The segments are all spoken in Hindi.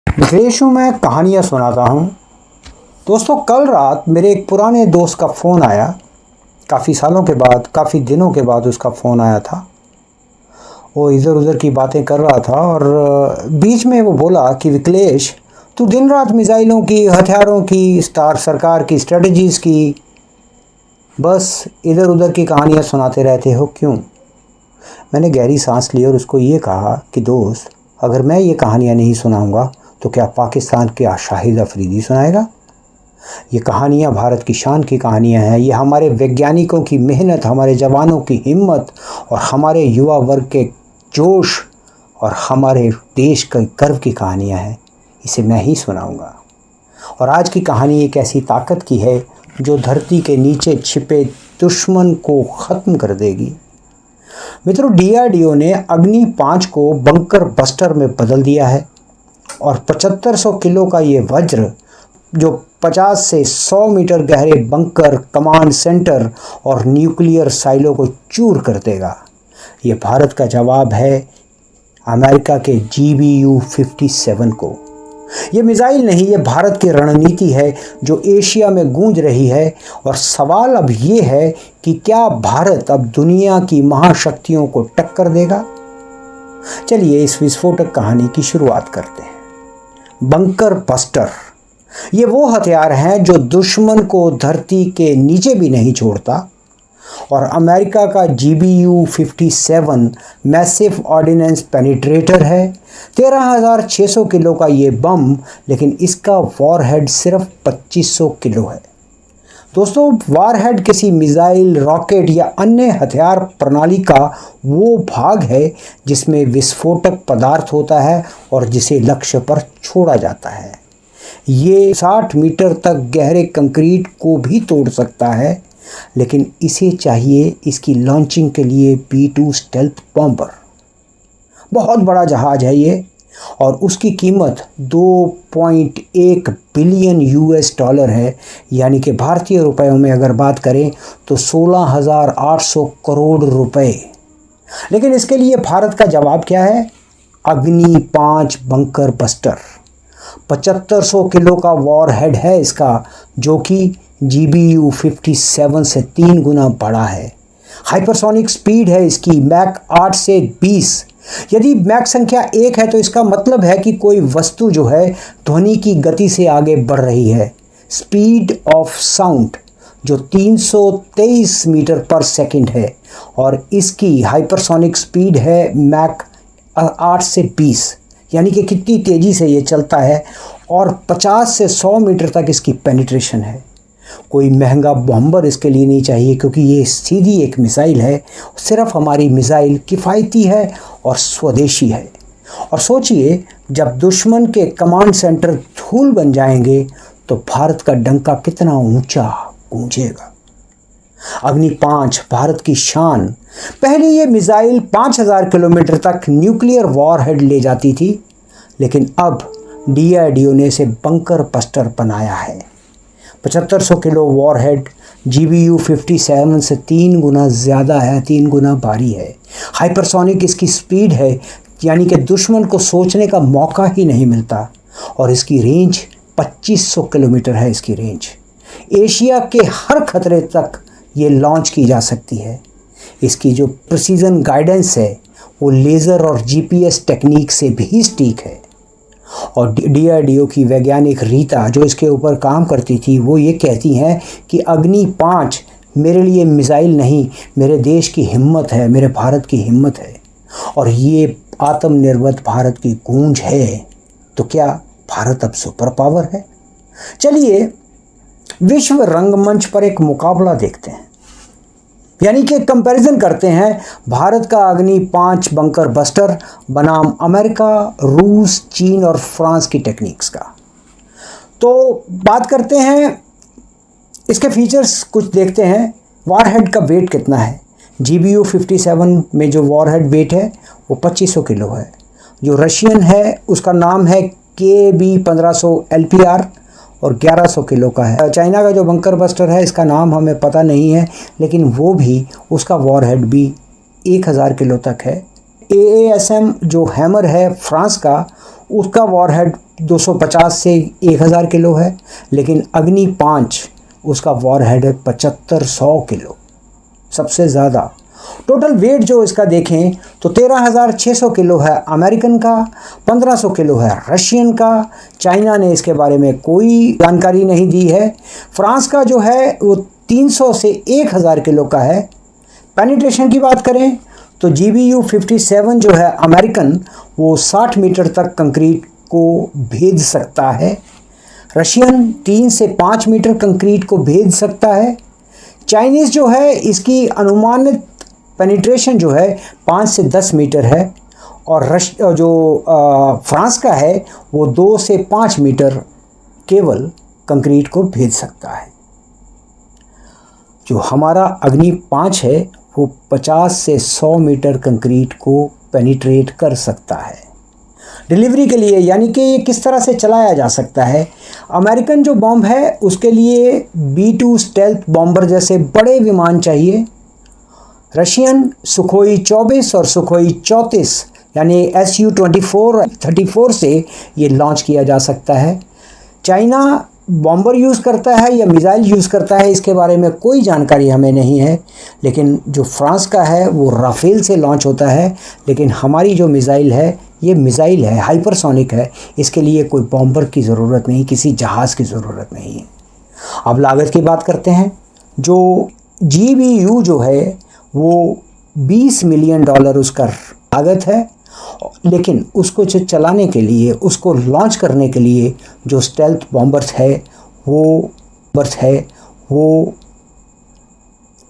विदेशों में कहानियाँ सुनाता हूँ। दोस्तों, कल रात मेरे एक पुराने दोस्त का फ़ोन आया। काफ़ी सालों के बाद, काफ़ी दिनों के बाद उसका फ़ोन आया था। वो इधर उधर की बातें कर रहा था और बीच में वो बोला कि विकलेश, तू दिन रात मिसाइलों की, हथियारों की, सरकार की स्ट्रेटजीज़ की, बस इधर उधर की कहानियाँ सुनाते रहते हो, क्यों? मैंने गहरी सांस ली और उसको ये कहा कि दोस्त, अगर मैं ये कहानियाँ नहीं सुनाऊंगा तो क्या पाकिस्तान के शाहिद अफरीदी सुनाएगा? ये कहानियाँ भारत की शान की कहानियाँ हैं। ये हमारे वैज्ञानिकों की मेहनत, हमारे जवानों की हिम्मत और हमारे युवा वर्ग के जोश और हमारे देश के गर्व की कहानियाँ हैं। इसे मैं ही सुनाऊंगा। और आज की कहानी एक ऐसी ताकत की है जो धरती के नीचे छिपे दुश्मन को ख़त्म कर देगी। मित्रों, DRDO ने अग्नि 5 को बंकर बस्टर में बदल दिया है और 7500 किलो का ये वज्र, जो 50 से 100 मीटर गहरे बंकर, कमांड सेंटर और न्यूक्लियर साइलों को चूर कर देगा। ये भारत का जवाब है अमेरिका के GBU-57 को। ये मिसाइल नहीं, ये भारत की रणनीति है जो एशिया में गूंज रही है। और सवाल अब ये है कि क्या भारत अब दुनिया की महाशक्तियों को टक्कर देगा? चलिए इस विस्फोटक कहानी की शुरुआत करते हैं। बंकर बस्टर, ये वो हथियार हैं जो दुश्मन को धरती के नीचे भी नहीं छोड़ता। और अमेरिका का GBU-57 मैसिव ऑर्डिनेंस पेनिट्रेटर है। 13,600 किलो का ये बम, लेकिन इसका वॉरहेड सिर्फ 2500 किलो है। दोस्तों, वॉरहेड किसी मिसाइल, रॉकेट या अन्य हथियार प्रणाली का वो भाग है जिसमें विस्फोटक पदार्थ होता है और जिसे लक्ष्य पर छोड़ा जाता है। ये 60 मीटर तक गहरे कंक्रीट को भी तोड़ सकता है, लेकिन इसे चाहिए इसकी लॉन्चिंग के लिए B-2 स्टेल्थ बॉम्बर। बहुत बड़ा जहाज है ये और उसकी कीमत 2.1 बिलियन US$ है, यानी कि भारतीय रुपयों में अगर बात करें तो 16,800 करोड़ रुपए। लेकिन इसके लिए भारत का जवाब क्या है? अग्नि 5 बंकर बस्टर। 7500 किलो का वॉरहेड है इसका, जो कि GBU-57 से 3 गुना बड़ा है। हाइपरसोनिक स्पीड है इसकी मैक 8 से 20। यदि मैक संख्या 1 है तो इसका मतलब है कि कोई वस्तु जो है ध्वनि की गति से आगे बढ़ रही है। स्पीड ऑफ साउंड जो 323 मीटर पर सेकंड है और इसकी हाइपरसोनिक स्पीड है मैक 8 से 20, यानी कि कितनी तेज़ी से ये चलता है। और 50 से 100 मीटर तक इसकी पेनिट्रेशन है। कोई महंगा बॉम्बर इसके लिए नहीं चाहिए, क्योंकि ये सीधी एक मिसाइल है। सिर्फ हमारी मिसाइल किफ़ायती है और स्वदेशी है। और सोचिए, जब दुश्मन के कमांड सेंटर धूल बन जाएंगे तो भारत का डंका कितना ऊंचा गूंजेगा। अग्नि 5 भारत की शान। पहले ये मिसाइल 5000 किलोमीटर तक न्यूक्लियर वॉरहेड ले जाती थी, लेकिन अब DRDO ने इसे बंकर बस्टर बनाया है। 7500 किलो वॉरहेड GBU-57 से 3 गुना ज़्यादा है, 3 गुना भारी है। हाइपरसोनिक इसकी स्पीड है, यानी कि दुश्मन को सोचने का मौका ही नहीं मिलता। और इसकी रेंज 2500 किलोमीटर है। इसकी रेंज एशिया के हर खतरे तक ये लॉन्च की जा सकती है। इसकी जो प्रिसीजन गाइडेंस है वो लेज़र और GPS टेक्निक से भी सटीक है। और DRDO की वैज्ञानिक रीता, जो इसके ऊपर काम करती थी, वो ये कहती हैं कि अग्नि 5 मेरे लिए मिसाइल नहीं, मेरे देश की हिम्मत है, मेरे भारत की हिम्मत है। और ये आत्मनिर्भर भारत की गूंज है। तो क्या भारत अब सुपर पावर है? चलिए विश्व रंगमंच पर एक मुकाबला देखते हैं, यानी कि कंपैरिजन करते हैं भारत का अग्नि 5 बंकर बस्टर बनाम अमेरिका, रूस, चीन और फ्रांस की टेक्निक्स का। तो बात करते हैं इसके फीचर्स, कुछ देखते हैं। वॉरहेड का वेट कितना है? GBU-57 में जो वॉरहेड वेट है वो 2500 किलो है। जो रशियन है उसका नाम है KB-1500 LPR और 1100 किलो का है। चाइना का जो बंकर बस्टर है इसका नाम हमें पता नहीं है, लेकिन वो भी, उसका वॉरहेड भी 1000 किलो तक है। AASM जो हैमर है फ्रांस का, उसका वॉरहेड 250 से 1000 किलो है, लेकिन अग्नि 5 उसका वॉरहेड है 7500 किलो, सबसे ज़्यादा। टोटल वेट जो इसका देखें तो 13600 किलो है अमेरिकन का, 1500 किलो है रशियन का। चाइना ने इसके बारे में कोई जानकारी नहीं दी है। फ्रांस का जो है वो 300 से 1000 किलो का है। पेनिट्रेशन की बात करें तो GBU-57 जो है अमेरिकन, वो 60 मीटर तक कंक्रीट को भेद सकता है। रशियन 3 से 5 मीटर कंक्रीट को भेद सकता है। चाइनीज़ जो है इसकी अनुमानित पेनिट्रेशन जो है 5 से 10 मीटर है, और फ्रांस का है वो 2 से 5 मीटर केवल कंक्रीट को भेज सकता है। जो हमारा अग्नि 5 है वो 50 से 100 मीटर कंक्रीट को पेनिट्रेट कर सकता है। डिलीवरी के लिए, यानी कि ये किस तरह से चलाया जा सकता है, अमेरिकन जो बॉम्ब है उसके लिए B-2 स्टेल्थ बॉम्बर जैसे बड़े विमान चाहिए। रशियन सुखोई 24 और सुखोई 34 यानी Su-24-34 से ये लॉन्च किया जा सकता है। चाइना बॉम्बर यूज़ करता है या मिसाइल यूज़ करता है, इसके बारे में कोई जानकारी हमें नहीं है। लेकिन जो फ्रांस का है वो राफेल से लॉन्च होता है, लेकिन हमारी जो मिसाइल है ये मिसाइल है, हाइपरसोनिक है। इसके लिए कोई बॉम्बर की ज़रूरत नहीं, किसी जहाज़ की ज़रूरत नहीं है। अब लागत की बात करते हैं। जो GBU जो है वो $20 मिलियन उसका लागत है, लेकिन उसको चलाने के लिए, उसको लॉन्च करने के लिए जो स्टेल्थ बॉम्बर्स है वो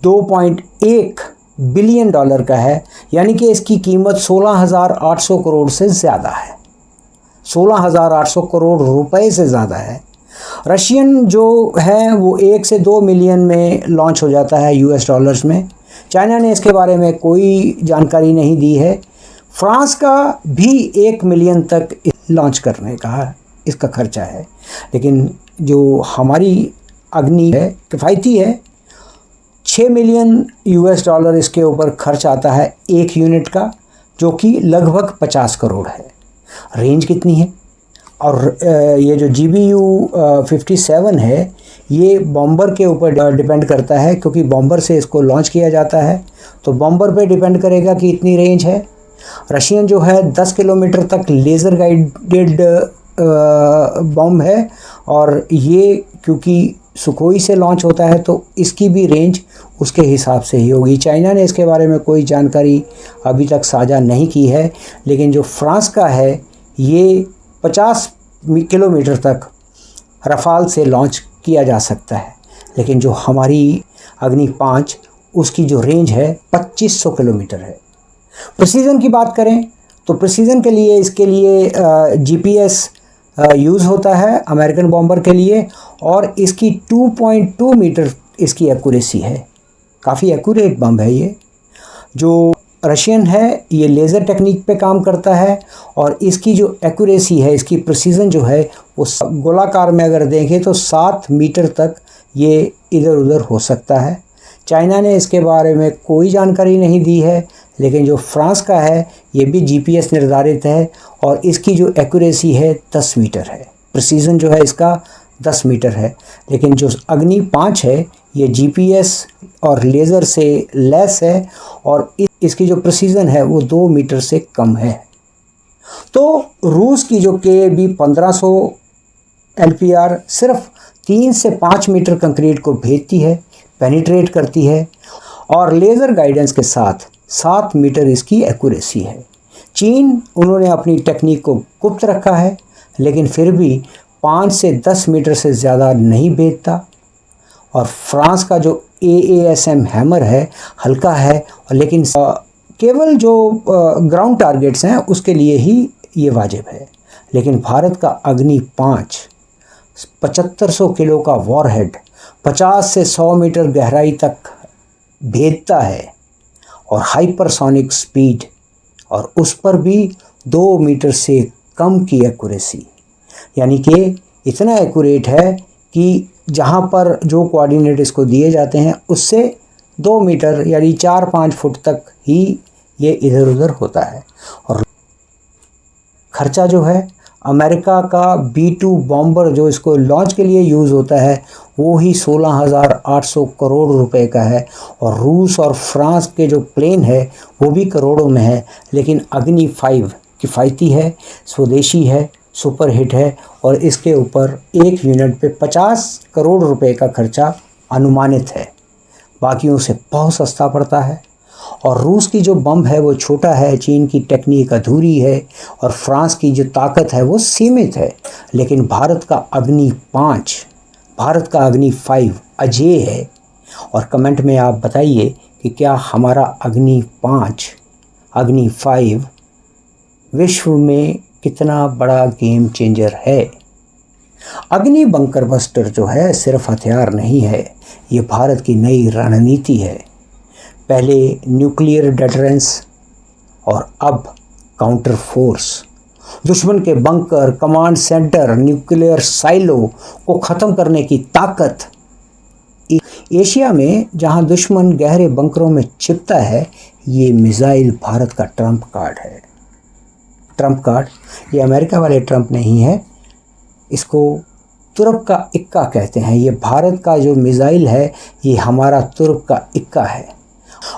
$2.1 बिलियन का है, यानी कि इसकी कीमत 16,800 करोड़ से ज़्यादा है, 16,800 करोड़ रुपए से ज़्यादा है। रशियन जो है वो 1 से 2 मिलियन में लॉन्च हो जाता है US डॉलर्स में। चाइना ने इसके बारे में कोई जानकारी नहीं दी है। फ्रांस का भी 1 मिलियन तक लॉन्च करने का इसका खर्चा है, लेकिन जो हमारी अग्नि है किफ़ायती है। 6 मिलियन US डॉलर इसके ऊपर खर्च आता है एक यूनिट का, जो कि लगभग 50 करोड़ है। रेंज कितनी है? और ये जो GBU-57 है ये बॉम्बर के ऊपर डिपेंड करता है, क्योंकि बॉम्बर से इसको लॉन्च किया जाता है, तो बॉम्बर पे डिपेंड करेगा कि इतनी रेंज है। रशियन जो है 10 किलोमीटर तक लेज़र गाइडेड बॉम्ब है, और ये क्योंकि सुखोई से लॉन्च होता है तो इसकी भी रेंज उसके हिसाब से ही होगी। चाइना ने इसके बारे में कोई जानकारी अभी तक साझा नहीं की है, लेकिन जो फ्रांस का है ये 50 किलोमीटर तक रफाल से लॉन्च किया जा सकता है, लेकिन जो हमारी अग्नि 5 उसकी जो रेंज है 2500 किलोमीटर है। प्रिसीजन की बात करें तो प्रिसीजन के लिए इसके लिए GPS यूज़ होता है अमेरिकन बॉम्बर के लिए, और इसकी 2.2 मीटर इसकी एक्यूरेसी है, काफ़ी एक्यूरेट बम है ये। जो रशियन है ये लेज़र टेक्निक पे काम करता है, और इसकी जो एक्यूरेसी है, इसकी प्रिसीजन जो है वो गोलाकार में अगर देखें तो 7 मीटर तक ये इधर उधर हो सकता है। चाइना ने इसके बारे में कोई जानकारी नहीं दी है, लेकिन जो फ्रांस का है ये भी GPS निर्धारित है, और इसकी जो एक्यूरेसी है 10 मीटर है, प्रिसीजन जो है इसका 10 मीटर है। लेकिन जो अग्नि 5 है ये GPS और लेज़र से लैस है, और इसकी जो प्रिसीजन है वो 2 मीटर से कम है। तो रूस की जो KAB 1500 LPR सिर्फ 3 से 5 मीटर कंक्रीट को भेजती है, पेनिट्रेट करती है, और लेज़र गाइडेंस के साथ 7 मीटर इसकी एक्यूरेसी है। चीन, उन्होंने अपनी टेक्निक को गुप्त रखा है, लेकिन फिर भी 5 से 10 मीटर से ज़्यादा नहीं भेजता। और फ्रांस का जो AASM हैमर है हल्का है, लेकिन केवल जो ग्राउंड टारगेट्स हैं उसके लिए ही ये वाजिब है। लेकिन भारत का अग्नि 5 7500 किलो का वॉरहेड 50 से 100 मीटर गहराई तक भेदता है, और हाइपरसोनिक स्पीड, और उस पर भी 2 मीटर से कम की एक्यूरेसी, यानी कि इतना एक्यूरेट है कि जहाँ पर जो कोऑर्डिनेट इसको दिए जाते हैं उससे 2 मीटर यानी 4-5 फुट तक ही ये इधर उधर होता है। और खर्चा जो है, अमेरिका का B-2 बॉम्बर जो इसको लॉन्च के लिए यूज़ होता है वो ही 16,800 करोड़ रुपए का है। और रूस और फ्रांस के जो प्लेन है वो भी करोड़ों में है। लेकिन अग्नि 5 किफ़ायती है, स्वदेशी है, सुपर हिट है और इसके ऊपर एक यूनिट पे 50 करोड़ रुपए का खर्चा अनुमानित है। बाकियों से बहुत सस्ता पड़ता है। और रूस की जो बम है वो छोटा है, चीन की टेक्निक अधूरी है और फ्रांस की जो ताकत है वो सीमित है। लेकिन भारत का अग्नि 5, भारत का अग्नि 5 अजेय है। और कमेंट में आप बताइए कि क्या हमारा अग्नि 5, अग्नि 5 विश्व में कितना बड़ा गेम चेंजर है। अग्नि बंकर बस्टर जो है सिर्फ हथियार नहीं है, ये भारत की नई रणनीति है। पहले न्यूक्लियर डेटरेंस और अब काउंटर फोर्स। दुश्मन के bunker, command centre, nuclear silo को ख़त्म करने की ताकत। एशिया में जहां दुश्मन गहरे बंकरों में छिपता है, ये मिसाइल भारत का ट्रम्प कार्ड है। ट्रम्प कार्ड, ये अमेरिका वाले ट्रम्प नहीं है, इसको तुर्क का इक्का कहते हैं। ये भारत का जो मिसाइल है ये हमारा तुर्क का इक्का है।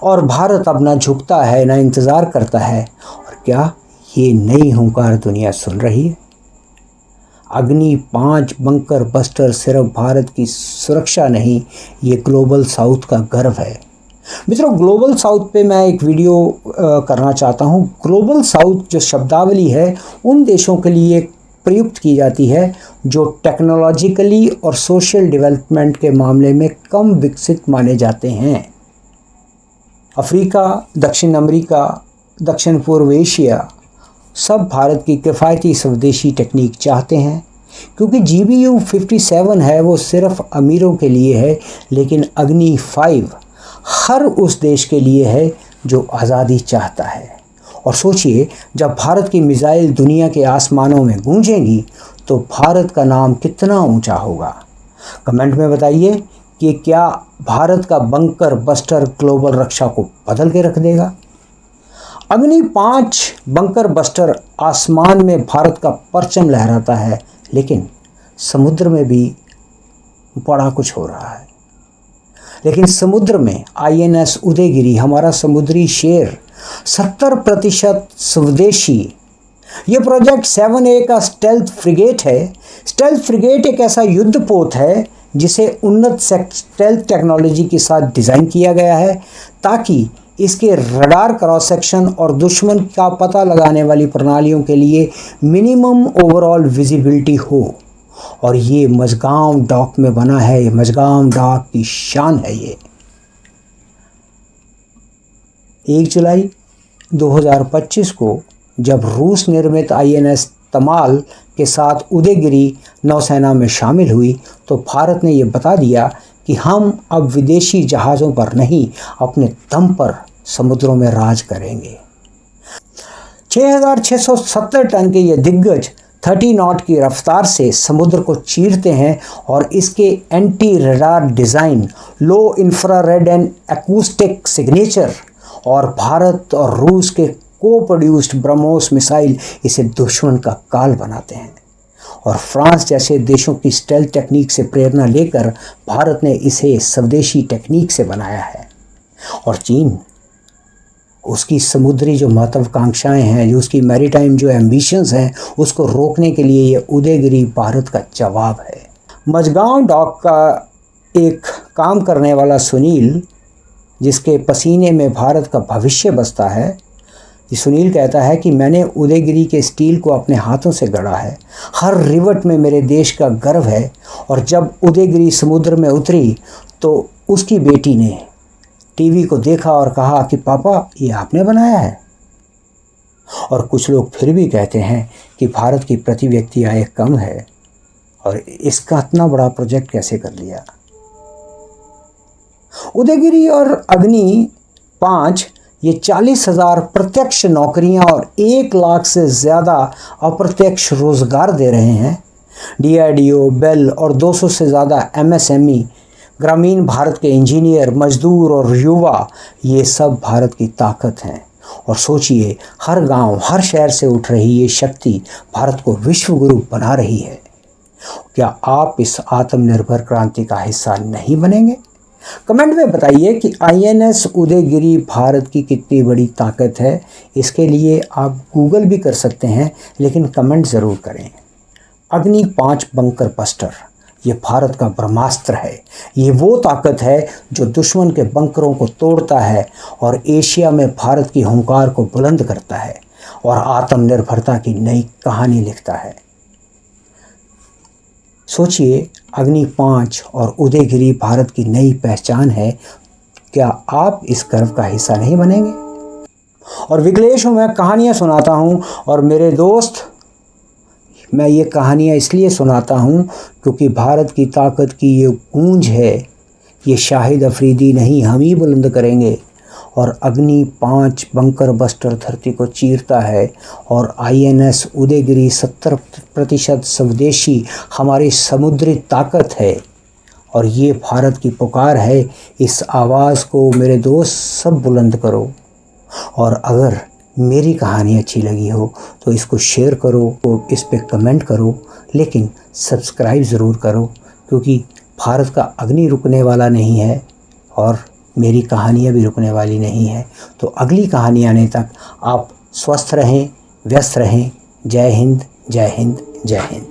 और भारत अब ना झुकता है ना इंतज़ार करता है। और क्या ये नई हुंकार दुनिया सुन रही है। अग्नि 5 बंकर बस्टर सिर्फ भारत की सुरक्षा नहीं, ये ग्लोबल साउथ का गर्व है। मित्रों, ग्लोबल साउथ पे मैं एक वीडियो करना चाहता हूँ। ग्लोबल साउथ जो शब्दावली है उन देशों के लिए प्रयुक्त की जाती है जो टेक्नोलॉजिकली और सोशल डेवलपमेंट के मामले में कम विकसित माने जाते हैं। अफ्रीका, दक्षिण अमेरिका, दक्षिण पूर्व एशिया सब भारत की किफ़ायती स्वदेशी टेक्निक चाहते हैं। क्योंकि GBU 57 है वो सिर्फ अमीरों के लिए है, लेकिन अग्नि 5 हर उस देश के लिए है जो आज़ादी चाहता है। और सोचिए, जब भारत की मिसाइल दुनिया के आसमानों में गूंजेंगी तो भारत का नाम कितना ऊंचा होगा। कमेंट में बताइए कि क्या भारत का बंकर बस्टर ग्लोबल रक्षा को बदल के रख देगा। अग्नि 5 बंकर बस्टर आसमान में भारत का परचम लहराता है, लेकिन समुद्र में भी बड़ा कुछ हो रहा है। लेकिन समुद्र में INS उदयगिरी, हमारा समुद्री शेर, 70% स्वदेशी। ये प्रोजेक्ट 7A का स्टेल्थ फ्रिगेट है। स्टेल्थ फ्रिगेट एक ऐसा युद्धपोत है जिसे उन्नत स्टेल्थ टेक्नोलॉजी के साथ डिज़ाइन किया गया है ताकि इसके रडार क्रॉस सेक्शन और दुश्मन का पता लगाने वाली प्रणालियों के लिए मिनिमम ओवरऑल विजिबिलिटी हो। और ये मझगांव डॉक में बना है। ये मझगांव डॉक की शान है। ये 1 जुलाई 2025 को जब रूस निर्मित INS तमाल के साथ उदयगिरी नौसेना में शामिल हुई तो भारत ने ये बता दिया कि हम अब विदेशी जहाज़ों पर नहीं, अपने दम पर समुद्रों में राज करेंगे। 6,670 टन के ये दिग्गज 30 नॉट की रफ्तार से समुद्र को चीरते हैं और इसके anti radar design, low infrared and acoustic signature और भारत और रूस के को प्रोड्यूस्ड ब्रह्मोस मिसाइल इसे दुश्मन का काल बनाते हैं। और फ्रांस जैसे देशों की स्टेल्थ टेक्निक से प्रेरणा लेकर भारत ने इसे स्वदेशी टेक्निक से बनाया है। और चीन, उसकी समुद्री जो महत्वाकांक्षाएं हैं, जो उसकी मैरीटाइम जो एम्बिशंस हैं, उसको रोकने के लिए ये उदयगिरी भारत का जवाब है। मझगांव डॉक का एक काम करने वाला सुनील, जिसके पसीने में भारत का भविष्य बसता है, ये सुनील कहता है कि मैंने उदयगिरी के स्टील को अपने हाथों से गढ़ा है। हर रिवट में मेरे देश का गर्व है। और जब उदयगिरी समुद्र में उतरी तो उसकी बेटी ने टीवी को देखा और कहा कि पापा, ये आपने बनाया है। और कुछ लोग फिर भी कहते हैं कि भारत की प्रति व्यक्ति आय कम है और इसका इतना बड़ा प्रोजेक्ट कैसे कर लिया। उदयगिरी और अग्नि 5 ये 40,000 प्रत्यक्ष नौकरियां और 1 लाख से ज़्यादा अप्रत्यक्ष रोज़गार दे रहे हैं। DRDO, बेल और 200 से ज़्यादा MSME ग्रामीण भारत के इंजीनियर, मजदूर और युवा, ये सब भारत की ताकत हैं। और सोचिए, हर गांव, हर शहर से उठ रही ये शक्ति भारत को विश्व गुरु बना रही है। क्या आप इस आत्मनिर्भर क्रांति का हिस्सा नहीं बनेंगे? कमेंट में बताइए कि INS उदयगिरि भारत की कितनी बड़ी ताकत है। इसके लिए आप गूगल भी कर सकते हैं, लेकिन कमेंट ज़रूर करें। अग्नि 5 बंकर बस्टर, ये भारत का ब्रह्मास्त्र है। ये वो ताकत है जो दुश्मन के बंकरों को तोड़ता है और एशिया में भारत की हुंकार को बुलंद करता है और आत्मनिर्भरता की नई कहानी लिखता है। सोचिए, अग्नि 5 और उदयगिरि भारत की नई पहचान है। क्या आप इस गर्व का हिस्सा नहीं बनेंगे? और विकलेशों में कहानियाँ सुनाता हूँ और मेरे दोस्त, मैं ये कहानियाँ इसलिए सुनाता हूँ क्योंकि भारत की ताकत की ये गूंज है। ये शाहिद अफरीदी नहीं, हम ही बुलंद करेंगे। और अग्नि 5 बंकर बस्टर धरती को चीरता है और INS उदयगिरि 70% स्वदेशी हमारी समुद्री ताकत है। और ये भारत की पुकार है। इस आवाज़ को मेरे दोस्त सब बुलंद करो। और अगर मेरी कहानी अच्छी लगी हो तो इसको शेयर करो, तो इस पे कमेंट करो, लेकिन सब्सक्राइब ज़रूर करो, क्योंकि भारत का अग्नि रुकने वाला नहीं है और मेरी कहानियाँ भी रुकने वाली नहीं है। तो अगली कहानी आने तक आप स्वस्थ रहें, व्यस्त रहें। जय हिंद, जय हिंद, जय हिंद।